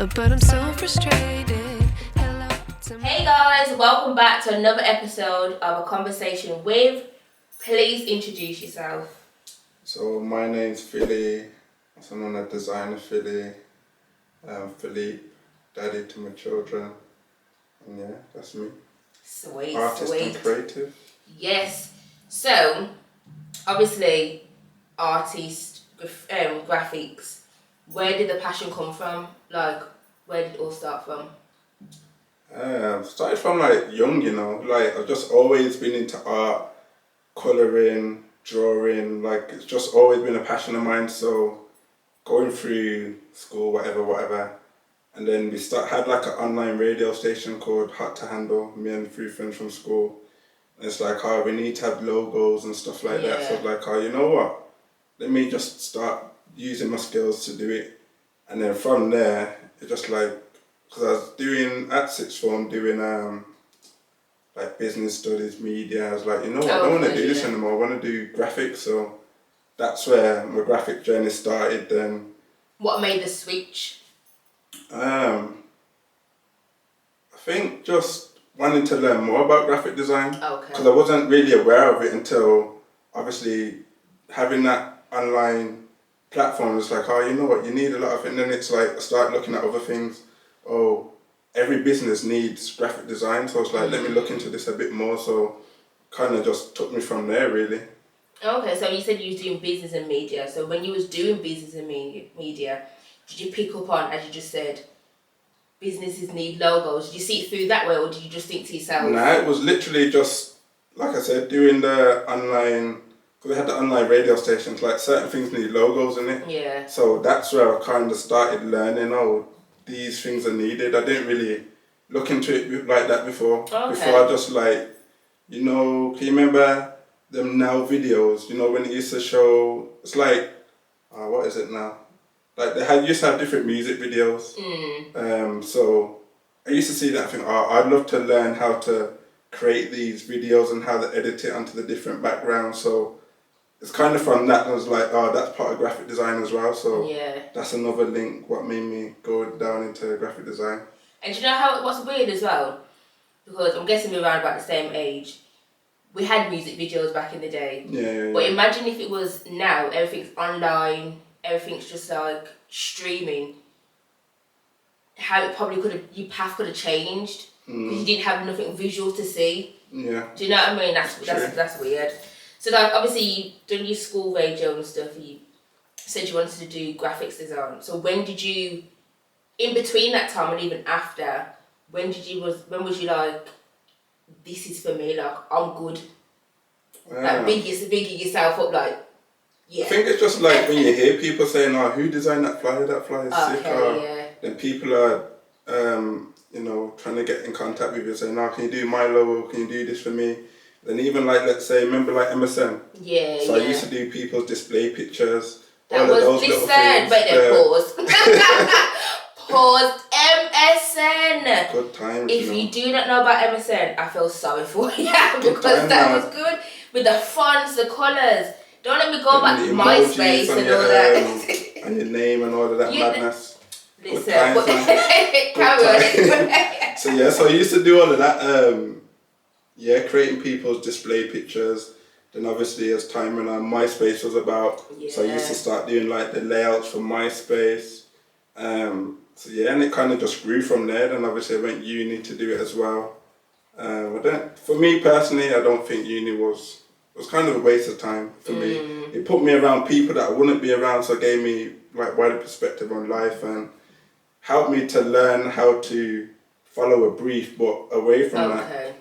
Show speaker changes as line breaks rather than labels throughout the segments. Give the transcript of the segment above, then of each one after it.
but I'm so frustrated. Hello to
Hey guys, welcome back to another episode of A Conversation With. Please introduce yourself.
So my name's Philly, also known as Designer Philly, Philippe, daddy to my children, and yeah, that's me.
Sweet,
Artist
sweet.
and creative.
Yes. So, obviously, artist, graphics. Where did the passion come from? Like, where did it all start from?
Started from like young, like I've just always been into art, colouring, drawing, like it's just always been a passion of mine. So going through school, whatever, and then we had like an online radio station called Hot to Handle, me and three friends from school. And it's like, oh, we need to have logos and stuff like that. So like, oh, you know what? Let me just start using my skills to do it. And then from there, it just like, because I was doing, at sixth form, doing like business studies, media. I was like, you know what, I don't want to do this anymore. I want to do graphics. So that's where my graphic journey started then.
What made the switch?
I think just wanting to learn more about graphic design.
Okay.
Because I wasn't really aware of it until obviously having that online platform. It's like, oh, you know what, you need a lot of it. And then it's like, I start looking at other things. Oh, every business needs graphic design. So I was like, let me look into this a bit more. So kind of just took me from there, really.
Okay, so you said you was doing business and media. So when you was doing business and media, did you pick up on, as you just said, businesses need logos? Did you see it through that way, or did you just think to yourself?
Nah, it was literally just, like I said, doing the online, because we had the online radio stations, like certain things need logos in it.
Yeah.
So that's where I kind of started learning, oh, these things are needed. I didn't really look into it like that before.
Okay.
Before I just like, can you remember them Now videos, when it used to show, it's like, what is it now? Like used to have different music videos. So I used to see that and think, I'd love to learn how to create these videos and how to edit it onto the different backgrounds. So it's kind of from that I was like, that's part of graphic design as well. So that's another link what made me go down into graphic design.
And do you know how it was weird as well? Because I'm guessing we're around about the same age. We had music videos back in the day.
Yeah.
But imagine if it was now, everything's online, everything's just like streaming. How it probably your path could have changed because you didn't have nothing visual to see.
Yeah.
Do you know what I mean? That's weird. So like obviously you done your school radio and stuff. You said you wanted to do graphics design. So when did you, in between that time and even after, when was you like, this is for me, like I'm good? Like bigging yourself up, like, yeah.
I think it's just like when you hear people saying, who designed that flyer? That flyer is sick. Then people are, trying to get in contact with you saying, can you do my logo? Can you do this for me? Then even like, let's say, remember like MSN?
Yeah,
So I used to do people's display pictures.
That was, listen, wait there, pause. Pause, MSN.
Good times.
If you do not know about MSN, I feel sorry for you because that was good with the fonts, the colours. Don't let me go back to MySpace and all that.
And your name and all of that madness.
Listen,
carry on. So I used to do all of that. Creating people's display pictures. Then obviously as time went on, MySpace was about. So I used to start doing like the layouts for MySpace. And it kind of just grew from there. Then obviously I went uni to do it as well. For me personally, I don't think uni was kind of a waste of time for me. It put me around people that I wouldn't be around, so it gave me like wider perspective on life and helped me to learn how to follow a brief, but away from that.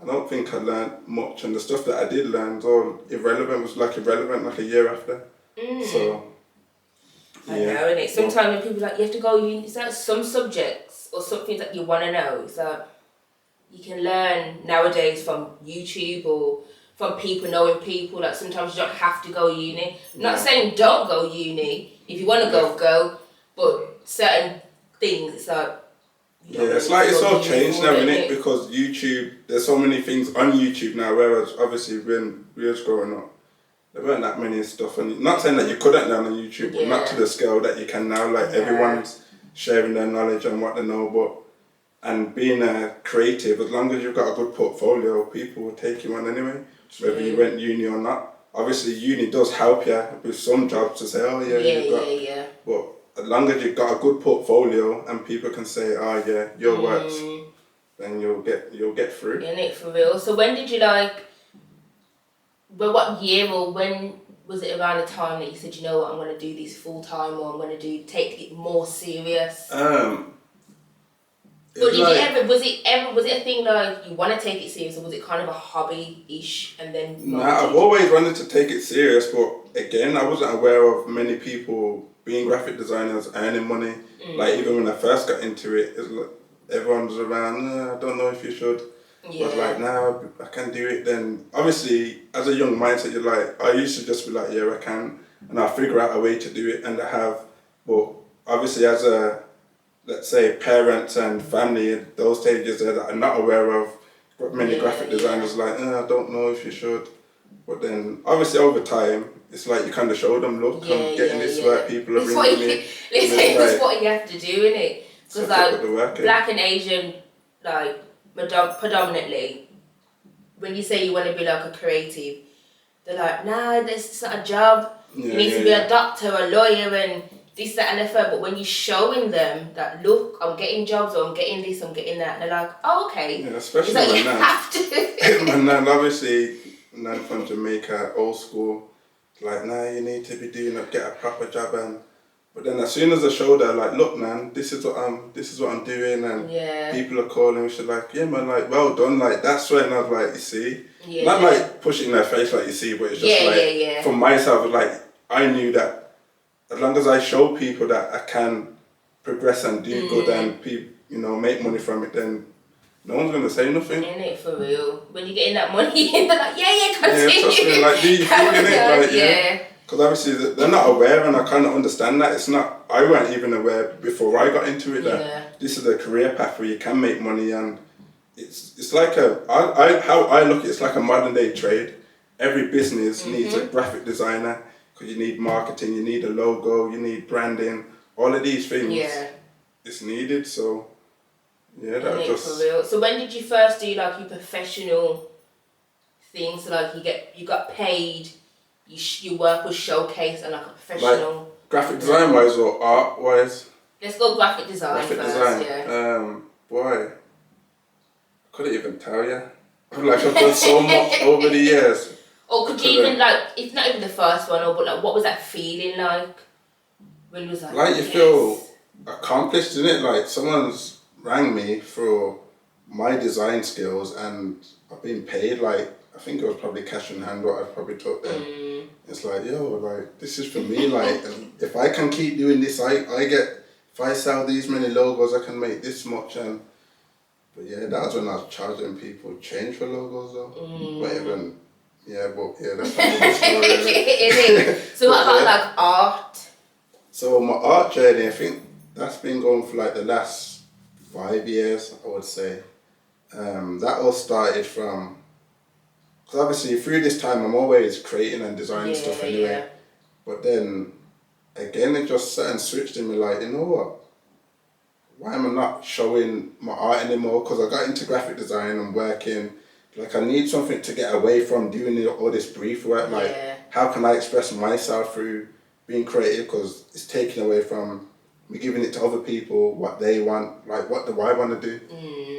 I don't think I learned much, and the stuff that I did learn was all irrelevant like a year after. So
I know, innit? Sometimes when people are like, you have to go uni, it's like some subjects or something that you want to know. So you can learn nowadays from YouTube or from people knowing people. Like sometimes you don't have to go uni. I'm not saying don't go uni. If you want to go. But certain things, it's like,
it's like it's all changed now, innit? Because YouTube, there's so many things on YouTube now, whereas obviously when we was growing up, there weren't that many stuff. And not saying that you couldn't learn on YouTube, but not to the scale that you can now. Like everyone's sharing their knowledge and what they know. And being a creative, as long as you've got a good portfolio, people will take you on anyway, whether you went uni or not. Obviously, uni does help you with some jobs to say, oh yeah, you've got. But as long as you've got a good portfolio and people can say, oh yeah, your works, then you'll get through.
Isn't it, for real? So when did you like? Well, what year or when was it around the time that you said, you know what, I'm going to do this full time, or I'm going to take it more serious? Or did was it a thing like you want to take it serious, or was it kind of a hobby-ish and then?
I've always wanted to take it serious, but again, I wasn't aware of many people being graphic designers earning money. Like even when I first got into it, it's like everyone was around. I don't know if you should. Yeah. But like now, I can do it. Then obviously, as a young mindset, you're like, I used to just be like, yeah, I can, and I'll figure out a way to do it, and I have. But obviously, as a let's say parents and family at those stages that are not aware of, many graphic designers like, I don't know if you should. But then obviously over time, it's like you kind of show them, look, I'm getting this work, people are ringing me.
It's what you have to do, innit? Because like Black and Asian, like predominantly, when you say you want to be like a creative, they're like, nah, this is not a job. You need to be a doctor, a lawyer, and this, that, and the third. But when you're showing them that, look, I'm getting jobs, or I'm getting this, I'm getting that, and they're like, oh, okay.
Yeah, especially
like
when
you have to.
My nan, obviously, nan from Jamaica, old school, like, nah, you need to be get a proper job. But then as soon as I showed her, like, look, man, this is what I'm doing, and people are calling me, she's like, yeah, man, like, well done, like, that's when I was like, you see, not like pushing in their face, like, you see, but it's just for myself, like, I knew that as long as I show people that I can progress and do good and people, make money from it, then no one's gonna say nothing.
Ain't it, for real? When you're getting that money, they're like, continue.
Yeah, trust me, like, do you feeling it? Like, because obviously they're not aware, and I kind of understand that. It's not, I weren't even aware before I got into it that this is a career path where you can make money, and it's like how I look at it, it's like a modern day trade. Every business needs a graphic designer, because you need marketing, you need a logo, you need branding, all of these things. Yeah. It's needed, so that just.
For real. So when did you first do like your professional things? So like you got paid. Your work was showcased and like a professional.
Like graphic design wise or art wise?
Let's go graphic design first. Yeah.
Boy, I couldn't even tell you. Like I've done so much over the years.
Or could you even like, it's not even the first one, but like, what was that feeling like when you was like?
Like you feel accomplished, isn't it? Like someone's rang me for my design skills, and I've been paid like. I think it was probably cash in hand what I probably took them. It's like, like, this is for me, like, and if I can keep doing this, I get, if I sell these many logos, I can make this much, but that was when I was charging people change for logos though. But even, that's another story.
So what about like art?
So my art journey, I think that's been going for like the last 5 years, I would say. That all started from, because obviously through this time I'm always creating and designing stuff anyway. Yeah. But then again it just sat and switched in me like, you know what? Why am I not showing my art anymore? Because I got into graphic design and working. Like I need something to get away from doing all this brief work. Like how can I express myself through being creative? Because it's taken away from me giving it to other people, what they want, like what do I want to do?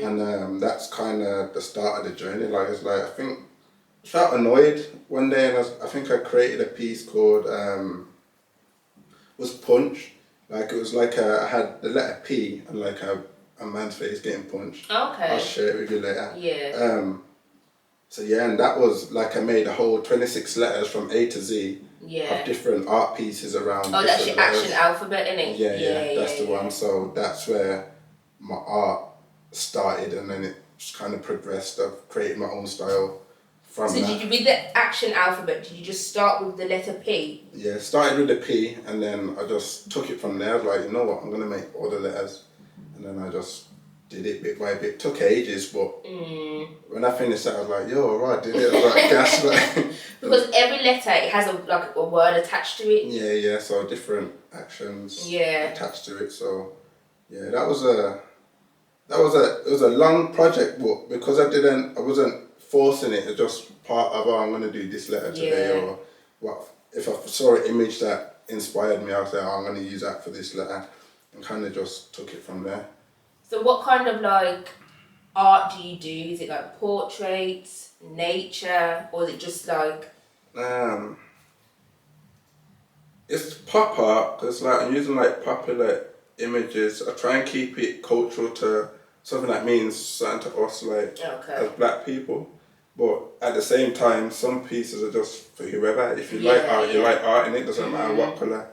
And that's kind of the start of the journey. Like it's like, I think, I felt annoyed one day, and I think I created a piece called was Punch. Like it was like I had the letter P and like a man's face getting punched.
Okay.
I'll share it with you later.
Yeah.
So and that was like I made a whole 26 letters from A to Z of different art pieces around.
Oh, that's your letters. Action alphabet, innit?
Yeah, that's the one. So that's where my art started, and then it just kind of progressed. I've created my own style. So
did you, with the action alphabet, did you just start with the letter P? Yeah,
started with the P, and then I just took it from there. I was like, you know what, I'm going to make all the letters. And then I just did it bit by bit. Took ages, but when I finished that, I was like, yo, alright, did it. I was like, gas.
Because every letter, it has a word attached to it.
Yeah, so different actions attached to it. So Yeah, it was a long project, but because I wasn't forcing it. It's just part of, oh, I'm gonna do this letter today,
Yeah.
or what if I saw an image that inspired me, I'll say, oh, I'm gonna use that for this letter, and kind of just took it from there.
So what kind of like art do you do? Is it like portraits, nature, or is it just like?
It's pop art because like I'm using like popular images. I try and keep it cultural to something that means something to us, like as black people. But at the same time, some pieces are just for whoever. If you like art, you like art, and it doesn't matter what color.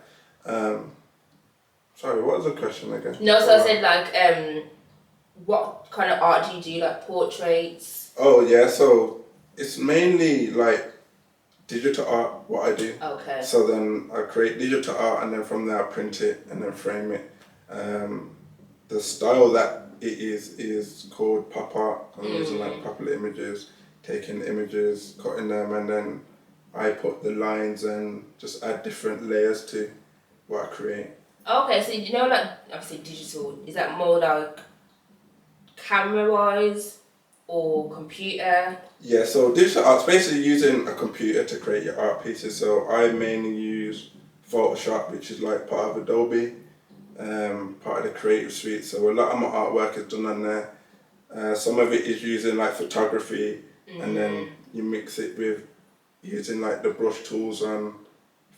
Sorry, what was the question again?
No, so I said like what kind of art do you do? Like portraits?
Oh yeah, so it's mainly like digital art, what I do.
Okay.
So then I create digital art, and then from there I print it and then frame it. The style that it is called pop art. I'm using like popular images, taking images, cutting them, and then I put the lines and just add different layers to what I create.
Okay, so you know, like obviously digital, is that more like camera wise or computer?
Yeah, so digital art's basically using a computer to create your art pieces. So I mainly use Photoshop, which is like part of Adobe, part of the creative suite. So a lot of my artwork is done on there. Some of it is using like photography, and then you mix it with using like the brush tools on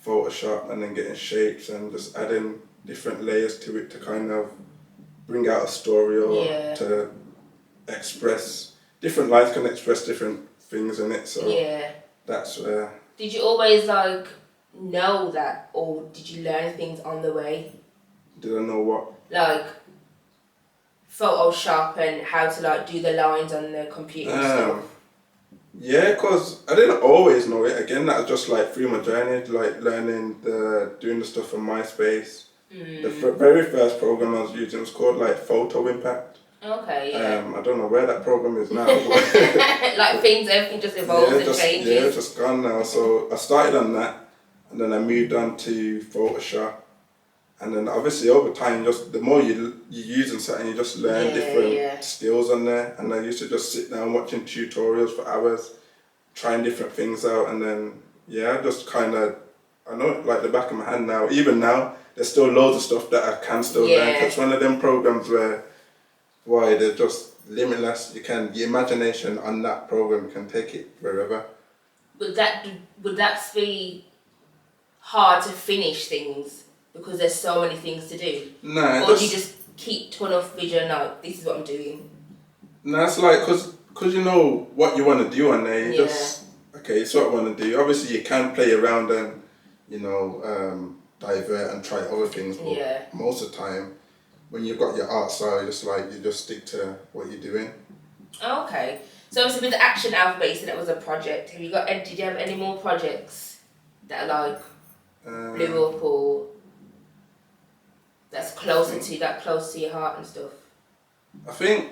Photoshop, and then getting shapes and just adding different layers to it to kind of bring out a story, or to express different lights can express different things in it. So that's where.
Did you always like know that, or did you learn things on the way?
Did I know what?
Like Photoshop and how to like do the lines on the computer and stuff.
Yeah, cause I didn't always know it. Again, that was just like through my journey, like learning doing the stuff from MySpace. The very first program I was using was called like Photo Impact.
Okay, yeah.
I don't know where that program is now.
Like everything just evolves and changes.
Yeah, it's just gone now. So I started on that, and then I moved on to Photoshop, and then obviously over time, just the more you use something, you just learn different skills on there. And I used to just sit down watching tutorials for hours, trying different things out, and then I just kind of, I know it like the back of my hand now. Even now, there's still loads of stuff that I can still learn. It's one of them programs where, boy, they're just limitless. The imagination on that program can take it wherever.
Would that be hard to finish things because there's so many things to do?
No.
Or do you just keep tunnel vision, like, this is what I'm doing?
No, it's like, because you know what you want to do on there, you just, okay, it's what I want to do. Obviously you can play around and, divert and try other things, but most of the time, when you've got your art style, you just stick to what you're doing.
Okay. So obviously with the Action Alphabet, you said that was a project. Did you have any more projects that are like blew up, or that's close to your heart and stuff?
I think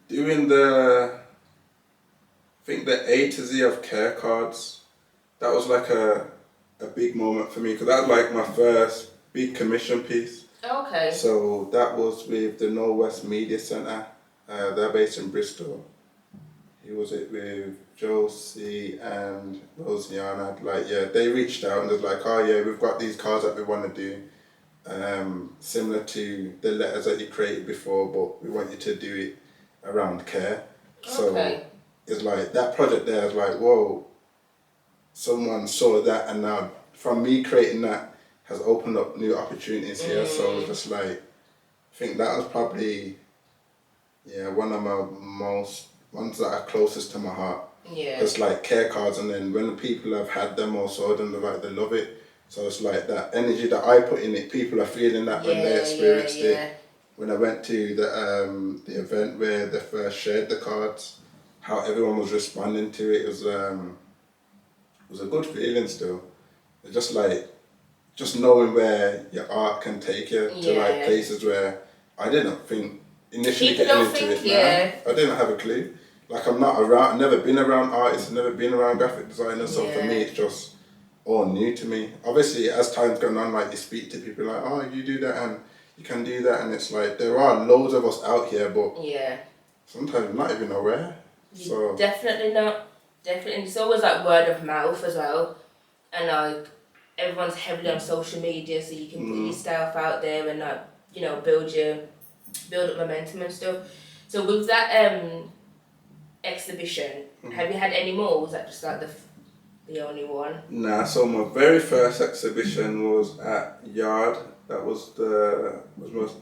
doing the A to Z of care cards, that was like a big moment for me, because that was like my first big commission piece.
Okay.
So that was with the Northwest Media Centre. They're based in Bristol. He was it with Josie and Rosiana. They reached out and was like, oh yeah, we've got these cards that we want to do, similar to the letters that you created before, but we want you to do it around care. So it's like that project there is like, whoa, someone saw that, and now from me creating that has opened up new opportunities here. So it's just like, I think that was probably one of my ones that are closest to my heart. Yeah. It's like care cards, and then when the people have had them or saw them, they love it. So it's like that energy that I put in it, people are feeling that when they experienced it. When I went to the event where they first shared the cards, how everyone was responding to it was a good feeling still. It's just like, just knowing where your art can take you to like places where I didn't think initially getting into it. I didn't have a clue. Like I've never been around artists, I've never been around graphic designers, so for me it's just all new to me. Obviously as time's gone on, like you speak to people like, oh, you do that, and you can do that, and it's like there are loads of us out here, but
yeah,
sometimes we're not even aware. So
definitely not. Definitely, it's always like word of mouth as well, and like everyone's heavily on social media, so you can put your stuff out there and like build up momentum and stuff. So with that exhibition, have you had any more? Or was that just like the only one?
Nah, so my very first exhibition was at Yard. That was was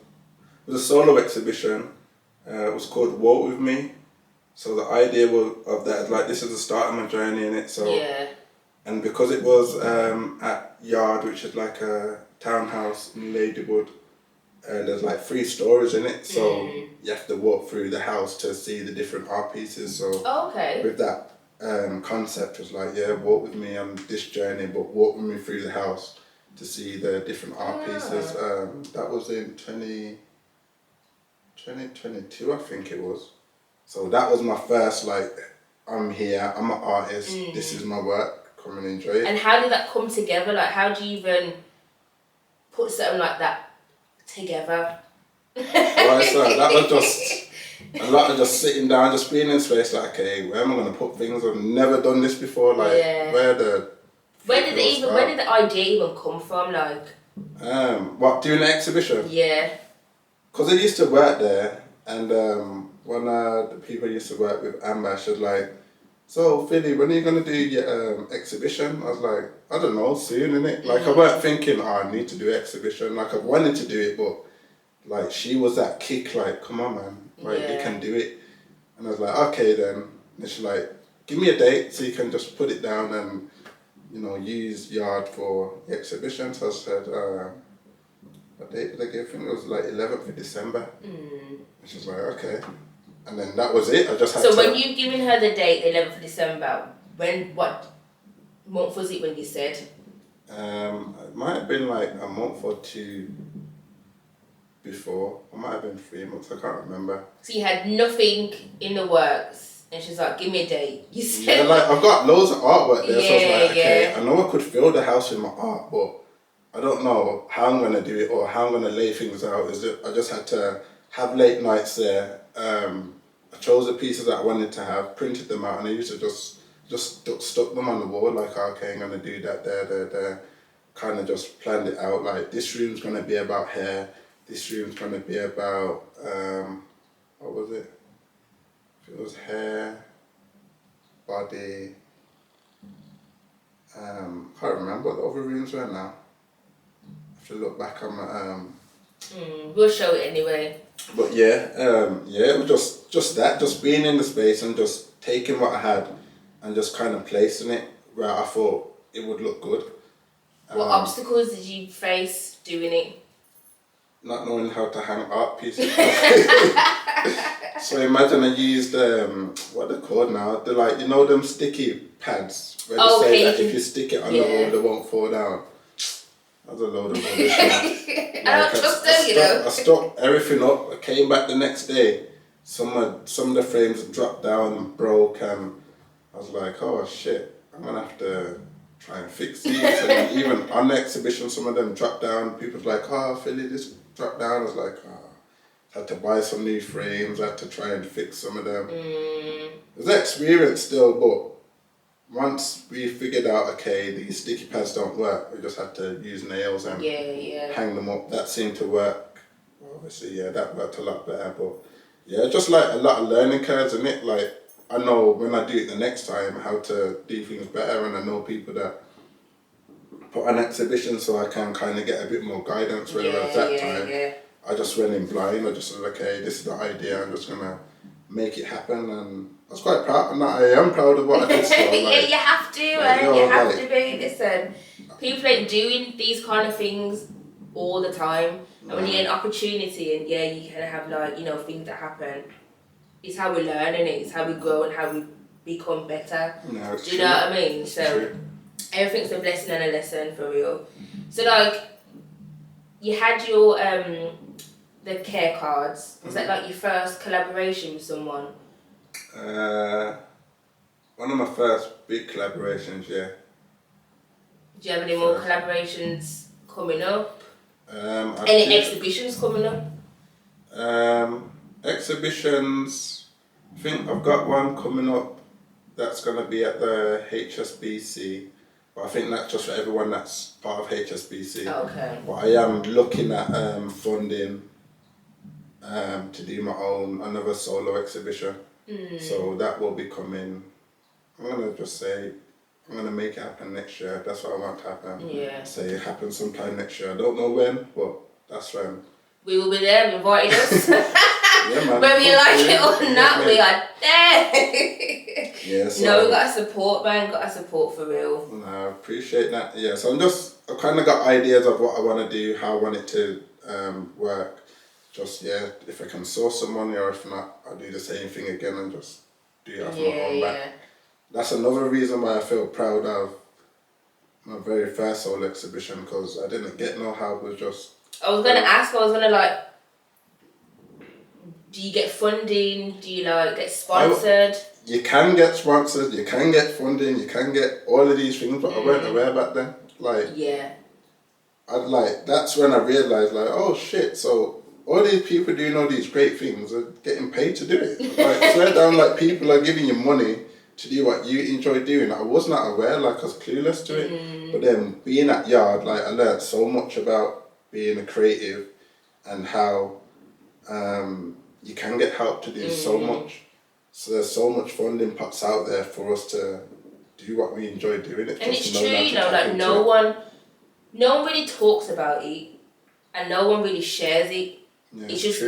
a solo exhibition. It was called Walk With Me. So the idea of that is like, this is the start of my journey in it. So
Yeah.
and because it was at Yard, which is like a townhouse in Ladywood, there's like 3 stories in it. So you have to walk through the house to see the different art pieces. So
Okay.
with that concept was like, yeah, walk with me on this journey, but walk with me through the house to see the different art pieces. That was in 2022, I think it was. So that was my first, like, I'm here, I'm an artist, this is my work, come and enjoy it.
And how did that come together? Like, how do you even put something like that together?
Right, so that was just a lot of just sitting down, just being in space, like, okay, where am I going to put things? I've never done this before, like, where did
the idea even come from, like?
What, doing the exhibition?
Yeah.
Because I used to work there, and one of the people I used to work with, Amber, she was like, so Philly, when are you going to do your exhibition? I was like, I don't know, soon, innit? Like, I weren't thinking, oh, I need to do an exhibition. Like, I wanted to do it, but, like, she was that kick, like, come on, man, like, you can do it. And I was like, okay, then. And she's like, give me a date so you can just put it down and, you know, use Yard for the exhibition. So I said, what date did I give? I think it was like 11th of December. And she's like, okay. And then that was it. I just had
So when you given her the date, the 11th of December, what month was it when you said?
It might have been like a month or 2 before. It might have been 3 months, I can't remember.
So you had nothing in the works, and she's like, give me a date. You said...
Yeah, like, I've got loads of artwork there, so I was like, okay,
yeah.
I know I could fill the house with my art, but I don't know how I'm going to do it or how I'm going to lay things out. I just had to have late nights there. I chose the pieces that I wanted to have, printed them out, and I used to just stuck them on the wall, like, okay, I'm going to do that there. Kind of just planned it out, like, this room's going to be about hair, this room's going to be about, what was it? It was hair, body, can't remember what the other rooms were now. I have to look back on my...
We'll show it anyway.
But yeah, it was just that, just being in the space and just taking what I had and just kind of placing it where I thought it would look good.
What obstacles did you face doing it?
Not knowing how to hang art pieces. So imagine I used, what they're called now, they're like, you know them sticky pads where they say that if you stick it on the wall, it won't fall down. That was a load of rubbish.
I don't trust them, you know.
I stopped everything up. I came back the next day. Some of the frames dropped down and broke, and I was like, oh shit, I'm gonna have to try and fix these. And even on the exhibition, some of them dropped down. People's like, oh, Philly, this dropped down. I was like, oh. I had to buy some new frames. I had to try and fix some of them. It was an experience still, but once we figured out, okay, these sticky pads don't work, we just had to use nails and hang them up. That seemed to work. Obviously, yeah, that worked a lot better. But yeah, just like a lot of learning curves in it. Like, I know when I do it the next time how to do things better, and I know people that put on exhibitions, so I can kind of get a bit more guidance. Whereas that time, I just went in blind. I just said, okay, this is the idea. I'm just gonna make it happen, and I was quite proud. And I am proud of what I did. So, like,
yeah, you have to,
like,
you have to be. Listen, people ain't doing these kind of things all the time, and when you get an opportunity, and you can have, like, you know, things that happen. It's how we learn, and it's how we grow and how we become better.
No,
do you know what I mean? So everything's a blessing and a lesson, for real. So, like, you had your the care cards. Was that like your first collaboration with someone?
One of my first big collaborations, yeah.
Do you have any more collaborations coming up? Any exhibitions coming up?
Exhibitions, I think I've got one coming up that's going to be at the HSBC, but I think that's just for everyone that's part of HSBC.
Oh, okay.
But I am looking at funding to do my own, another solo exhibition. So that will be coming, I'm going to just say, I'm going to make it happen next year. That's what I want to happen.
Yeah.
Say it happens sometime next year. I don't know when, but that's when.
We will be there, invite us.
Yeah, man.
Whether you like it or not, we are there.
Yeah, so
no, we got to support, man. Got to support for real.
No, I appreciate that. Yeah, so I kind of got ideas of what I want to do, how I want it to work. Just, if I can source some money, or if not, I'll do the same thing again and just do it off my own back. That's another reason why I feel proud of my very first solo exhibition, because I didn't get no help. It was just... I was going
to do you get funding? Do you get sponsored?
You can get sponsored, you can get funding, you can get all of these things, but I weren't aware back then. That's when I realised, oh shit, so all these people doing all these great things are getting paid to do it. Swear down, people are giving you money to do what you enjoy doing. I was not aware, I was clueless to it. But then being at Yard, I learned so much about being a creative and how you can get help to do so much. So there's so much funding pots out there for us to do what we enjoy doing.
It's true, no one really talks about it, and no one really shares it.
Yeah,
it's just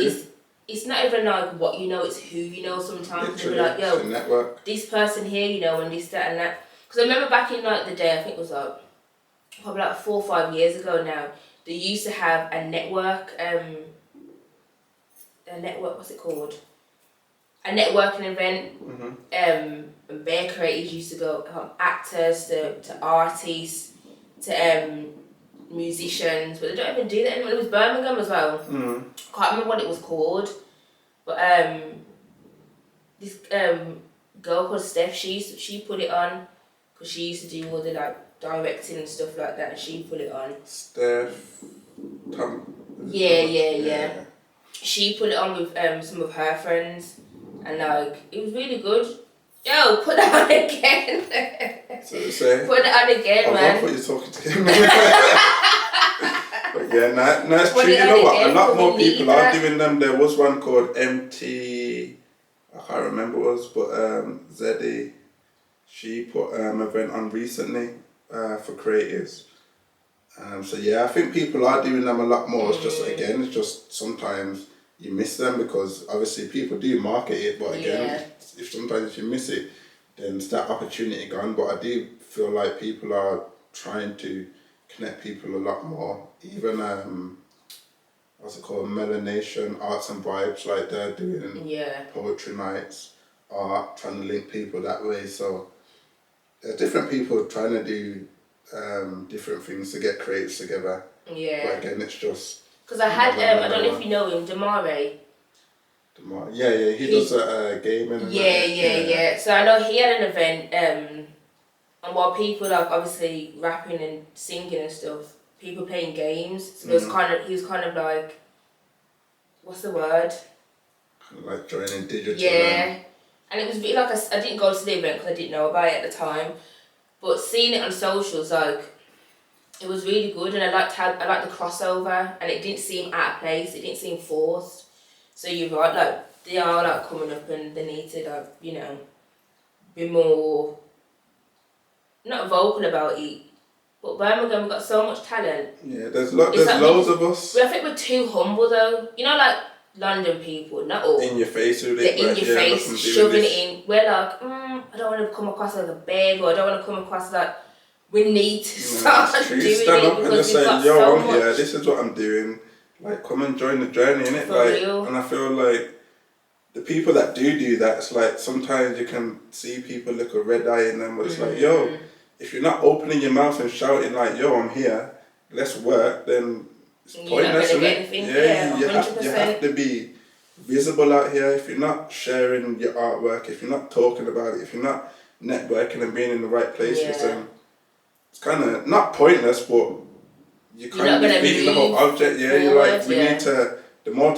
it's not even what you know, it's who you know. Sometimes people are
it's a network.
This person here, and this, that, and that. Because I remember back in the day, I think it was probably 4 or 5 years ago now. They used to have a network. What's it called? A networking event. And Bear creators used to go from actors to artists to musicians, but they don't even do that anymore. It was Birmingham as well. Can't remember what it was called, but this girl called Steph, she put it on because she used to do all the directing and stuff like that, and she put it on.
Steph,
Yeah. She put it on with some of her friends, and it was really good. Yo, put it on again.
So you say?
Put it on again, man.
I thought you were talking to him. But yeah, nice true. You know what? A lot more people are doing them. There was one called MT, I can't remember what it was, but Zeddy, she put an event on recently for creatives. So yeah, I think people are doing them a lot more. It's just sometimes you miss them because obviously people do market it, but again, if you miss it, then it's that opportunity gone. But I do feel like people are trying to connect people a lot more. Even what's it called, Melanation Arts and Vibes, they're doing poetry nights, art, trying to link people that way. So there are different people trying to do different things to get creatives together. Yeah. But again, it's just... Because I had,
I don't know if you know him, Damare.
Yeah, he does gaming.
Yeah. So I know he had an event, and while people obviously rapping and singing and stuff, people playing games. So he was kind of like, what's the word?
Kind of like joining digital.
Yeah. And it was really I didn't go to the event because I didn't know about it at the time. But seeing it on socials, it was really good, and I liked the crossover, and it didn't seem out of place. It didn't seem forced. So you're right, they are coming up, and they need to be more not vocal about it. But Birmingham, we've got so much talent.
Yeah, there's loads of us.
I think we're too humble though. London people, not all.
In your face with it.
They're in your face, shoving it in. We're I don't want to come across like a beg, or I don't want to come across we need to start doing
Stand up
it
and just say, yo, I'm here, this is what I'm doing. Come and join the journey, innit?
Real.
And I feel like the people that do that, it's sometimes you can see people look a red eye in them, but it's yo, if you're not opening your mouth and shouting yo, I'm here, let's work, then it's pointless, isn't it? You have to be visible out here. If you're not sharing your artwork, if you're not talking about it, if you're not networking and being in the right places, then it's kind of not pointless, but you can't be beating the whole object. Yeah, you're like, we need to, the more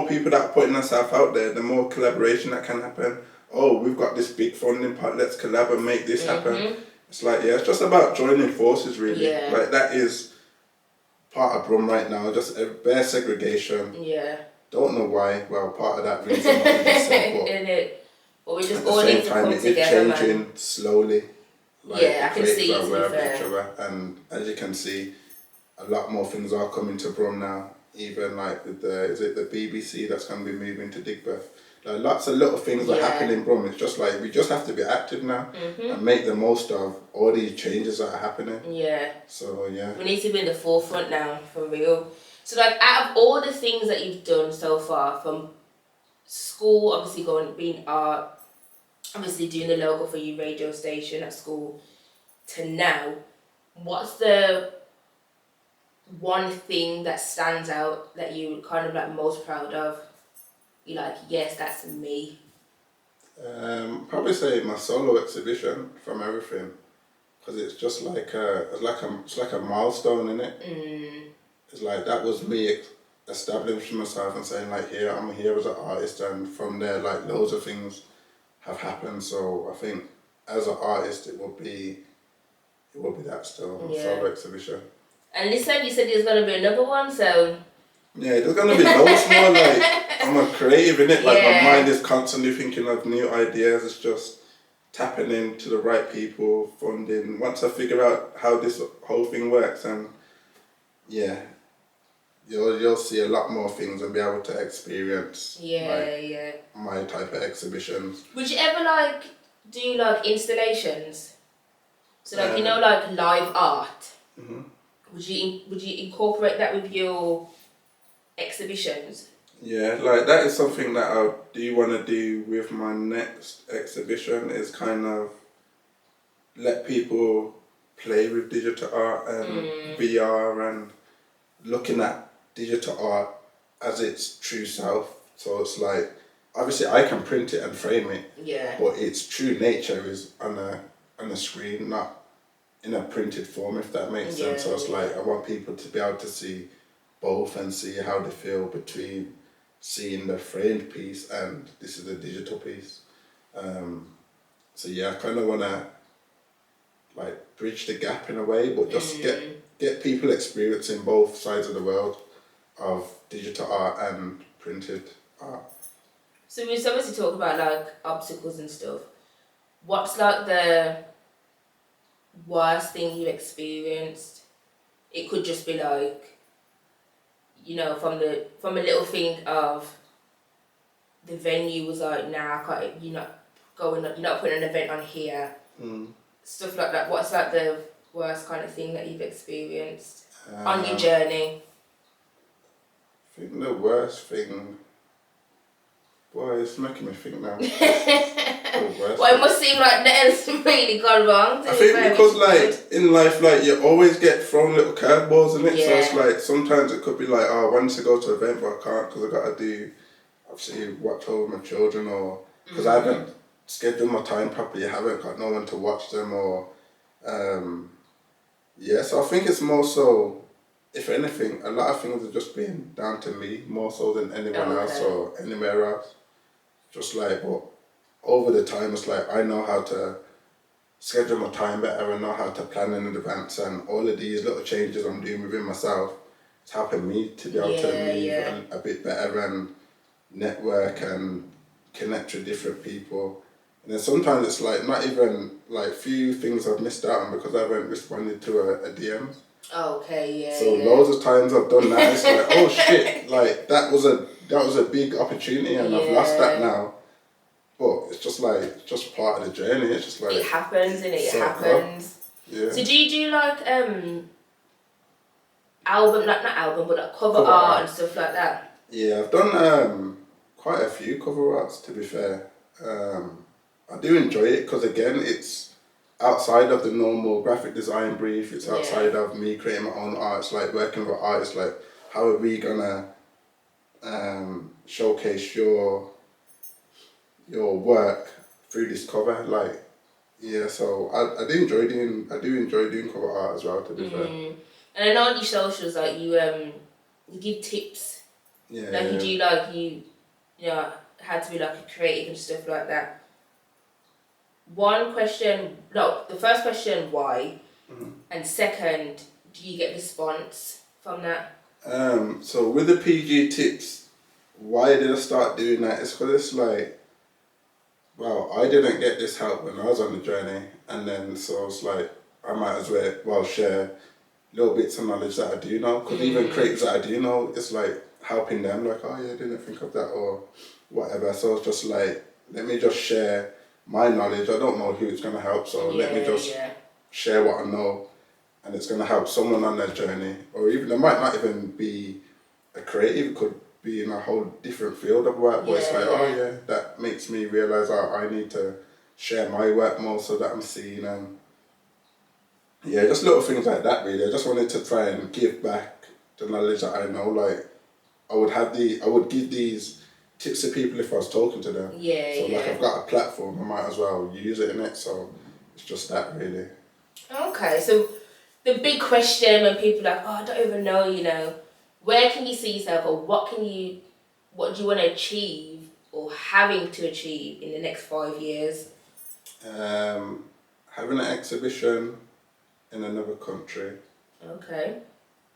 people that are putting themselves out there, the more collaboration that can happen. Oh, we've got this big funding part, let's collab and make this happen. It's like, yeah, it's just about joining forces, really.
Yeah.
Like, that is part of Brum right now, just a bare segregation.
Yeah.
Don't know why. Well, part of that reason,
but we just all need to come together,
it's changing slowly. Like,
yeah, I can see it,
aware of each other, and as you can see, a lot more things are coming to Brum now. Even like with the BBC that's going to be moving to Digbeth. Like, lots of little things are happening in Brum. It's just like we just have to be active now and make the most of all these changes that are happening.
Yeah.
So yeah.
We need to be in the forefront now, for real. So like, out of all the things that you've done so far, from school, obviously being art, obviously doing the logo for your radio station at school, to now, what's the one thing that stands out that you're kind of like most proud of? You're like, yes, that's me.
Probably say my solo exhibition from everything, because it's just like it's like a milestone in it. It's like that was me establishing myself and saying like, here I'm here as an artist, and from there like loads of things have happened. So I think as an artist it will be that still, solo exhibition.
And this time you said there's gonna be another one, so
yeah, there's gonna be loads more. Like, I'm a creative in it. Like, my mind is constantly thinking of new ideas. It's just tapping into the right people, funding. Once I figure out how this whole thing works, and yeah, you'll see a lot more things and be able to experience my type of exhibitions.
Would you ever like do like installations? So like like live art. Would you incorporate that with your exhibitions?
Yeah, like that is something that I do want to do with my next exhibition, is kind of let people play with digital art and VR and looking at digital art as its true self. So it's like, obviously I can print it and frame it, but its true nature is on a screen, not in a printed form, if that makes sense. So it's like, I want people to be able to see both and see how they feel between seeing the framed piece and this is a digital piece. So yeah, I kind of want to like bridge the gap in a way, but just get people experiencing both sides of the world of digital art and printed art.
So we obviously talk about like obstacles and stuff. What's like the worst thing you experienced? It could just be like, from a little thing of the venue was like, nah, you're not putting an event on here. Stuff like that. What's like the worst kind of thing that you've experienced on your journey?
I think the worst thing, boy, it's making me think now.
Well, it must seem like nothing's really gone wrong.
I think because like in life, like you always get thrown little curveballs in it. So it's like sometimes it could be like, oh, I want to go to an event but I can't because I got to do, obviously, watch over my children, or because I haven't scheduled my time properly, I haven't got no one to watch them, or so I think it's more so, if anything, a lot of things are just being down to me more so than anyone else or anywhere else. Just like, but over the time, it's like I know how to schedule my time better, I know how to plan in advance, and all of these little changes I'm doing within myself, it's helping me to be able to move a bit better and network and connect with different people. And then sometimes it's like not even like few things I've missed out on because I haven't responded to a DM. So loads of times I've done that. It's like, oh shit, like that was a big opportunity and I've lost that now. But it's just like, it's just part of the journey. It's just like,
it happens, innit? It happens.
Yeah.
So do you do like album, not album, but like cover art and stuff like that?
Yeah, I've done quite a few cover arts, to be fair. I do enjoy it because again, it's outside of the normal graphic design brief. It's outside of me creating my own art. It's like working with artists. Like, how are we gonna showcase your work through this cover? Like, so I do enjoy doing cover art as well, to be fair.
And I know on your socials, like you give tips,
Yeah.
like you do, like you know, how to be like a creative and stuff like that. One question, no, the first question, why, and second, do you get response from that?
So with the PG tips, why did I start doing that? It's because it's like, well, I didn't get this help when I was on the journey, and then so I was like, I might as well share little bits of knowledge that I do know, because even creatives that I do know, it's like helping them, like, oh yeah, I didn't think of that, or whatever. So it's just like, let me just share my knowledge. I don't know who it's going to help, so let me just share what I know, and it's going to help someone on their journey. Or even, it might not even be a creative, it could be in a whole different field of work, but it's like, oh yeah, that makes me realise I need to share my work more so that I'm seen, and yeah, just little things like that really. I just wanted to try and give back the knowledge that I know. Like, I would give these tips to people if I was talking to them. Like, I've got a platform, I might as well use it in it. So it's just that really.
Okay, so the big question when people are like, oh, I don't even know, you know, where can you see yourself, or what do you want to achieve or having to achieve in the next 5 years?
Having an exhibition in another country.
Okay.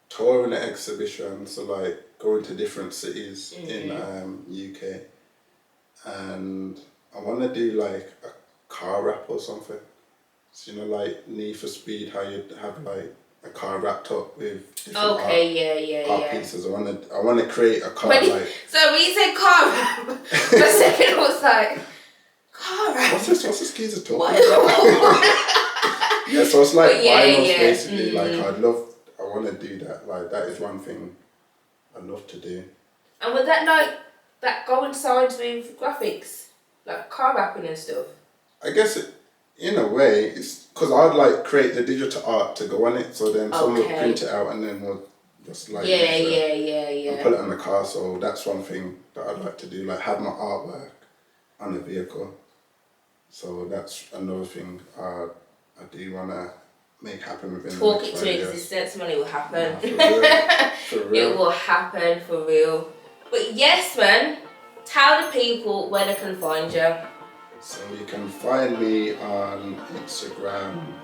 Touring the exhibition, so like going to different cities in UK, and I want to do like a car wrap or something. So, you know, like Need for Speed, how you have like a car wrapped up with different art pieces. I want to create a car
So when you said car wrap, for a second I was like, car wrap?
What's this geezer talking about? Yeah, so it's like vinyls basically. Like, I want to do that. Like, that is one thing I love to do.
And would that coincides with graphics, like car wrapping and stuff?
I guess in a way, it's because I'd like create the digital art to go on it. So then someone would print it out and then we'll just like and put it on the car. So that's one thing that I'd like to do. Like, have my artwork on a vehicle. So that's another thing I do want to make happen within
Talk
the
it
next
to
5 years.
existence, man, it will happen.
Nah, for real.
It will happen, for real. But yes, man, tell the people where they can find you.
So you can find me on Instagram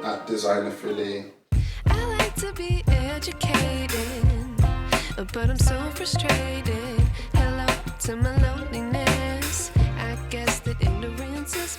at designerphilly.
I like to be educated, but I'm so frustrated. Hello to my loneliness. I guess that ignorance is